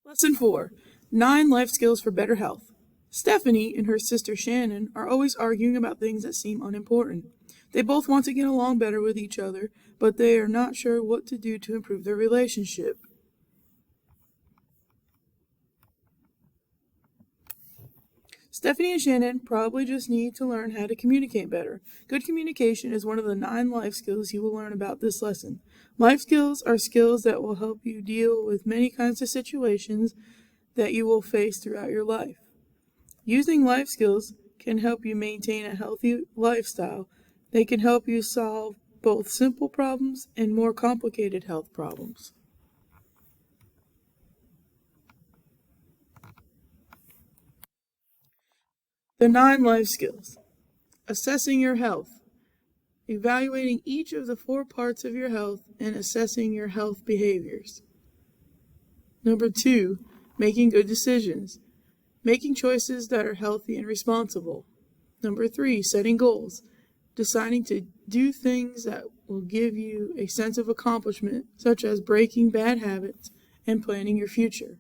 Lesson 4. 9 Life Skills for Better Health. Stephanie and her sister Shannon are always arguing about things that seem unimportant. They both want to get along better with each other, but they are not sure what to do to improve their relationship. Stephanie and Shannon probably just need to learn how to communicate better. Good communication is one of the 9 life skills you will learn about this lesson. Life skills are skills that will help you deal with many kinds of situations that you will face throughout your life. Using life skills can help you maintain a healthy lifestyle. They can help you solve both simple problems and more complicated health problems. The 9 life skills. Assessing your health. Evaluating each of the 4 parts of your health and assessing your health behaviors. Number 2, making good decisions. Making choices that are healthy and responsible. Number 3, setting goals. Deciding to do things that will give you a sense of accomplishment, such as breaking bad habits and planning your future.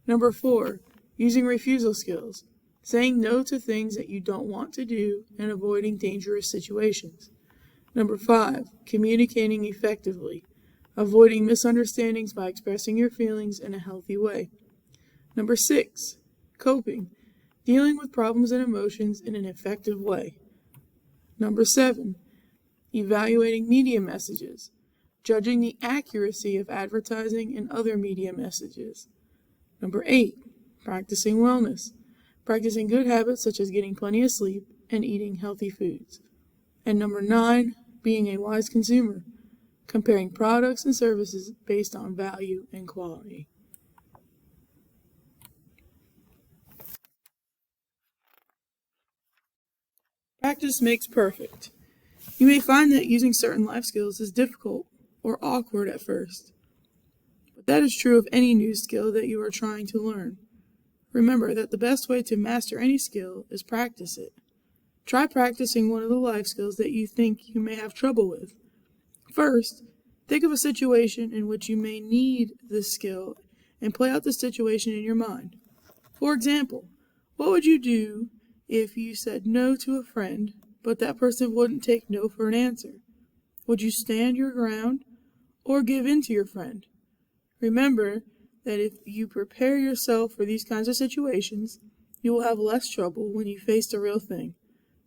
Number 4, using refusal skills. Saying no to things that you don't want to do and avoiding dangerous situations. Number 5, communicating effectively. Avoiding misunderstandings by expressing your feelings in a healthy way. Number 6, coping. Dealing with problems and emotions in an effective way. Number 7, evaluating media messages. Judging the accuracy of advertising and other media messages. Number 8, practicing wellness. Practicing good habits such as getting plenty of sleep and eating healthy foods. And number 9, being a wise consumer. Comparing products and services based on value and quality. Practice makes perfect. You may find that using certain life skills is difficult or awkward at first, but that is true of any new skill that you are trying to learn. Remember that the best way to master any skill is practice it. Try practicing one of the life skills that you think you may have trouble with. First, think of a situation in which you may need this skill and play out the situation in your mind. For example, what would you do if you said no to a friend, but that person wouldn't take no for an answer? Would you stand your ground or give in to your friend? Remember that if you prepare yourself for these kinds of situations, you will have less trouble when you face the real thing.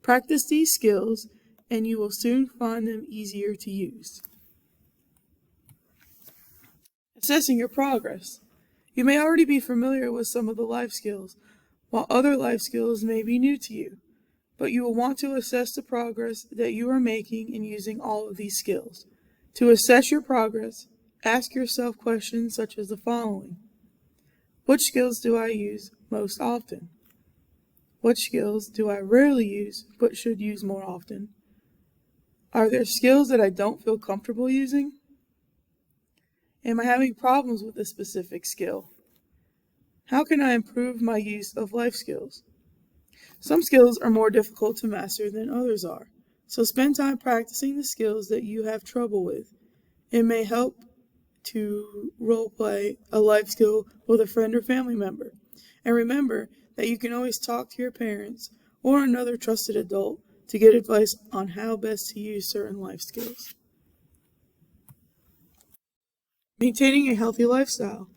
Practice these skills, and you will soon find them easier to use. Assessing your progress. You may already be familiar with some of the life skills, while other life skills may be new to you, but you will want to assess the progress that you are making in using all of these skills. To assess your progress, ask yourself questions such as the following. Which skills do I use most often? Which skills do I rarely use but should use more often? Are there skills that I don't feel comfortable using? Am I having problems with a specific skill? How can I improve my use of life skills? Some skills are more difficult to master than others are, so spend time practicing the skills that you have trouble with. It may help to role play a life skill with a friend or family member. And remember that you can always talk to your parents or another trusted adult to get advice on how best to use certain life skills. Maintaining a healthy lifestyle.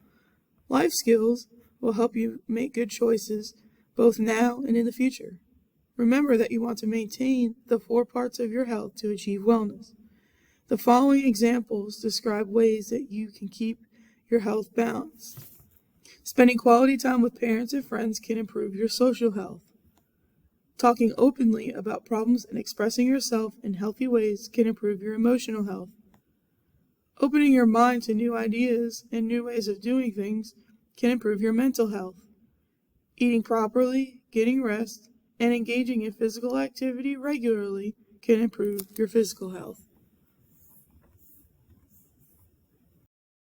Life skills will help you make good choices both now and in the future. Remember that you want to maintain the 4 parts of your health to achieve wellness. The following examples describe ways that you can keep your health balanced. Spending quality time with parents and friends can improve your social health. Talking openly about problems and expressing yourself in healthy ways can improve your emotional health. Opening your mind to new ideas and new ways of doing things can improve your mental health. Eating properly, getting rest, and engaging in physical activity regularly can improve your physical health.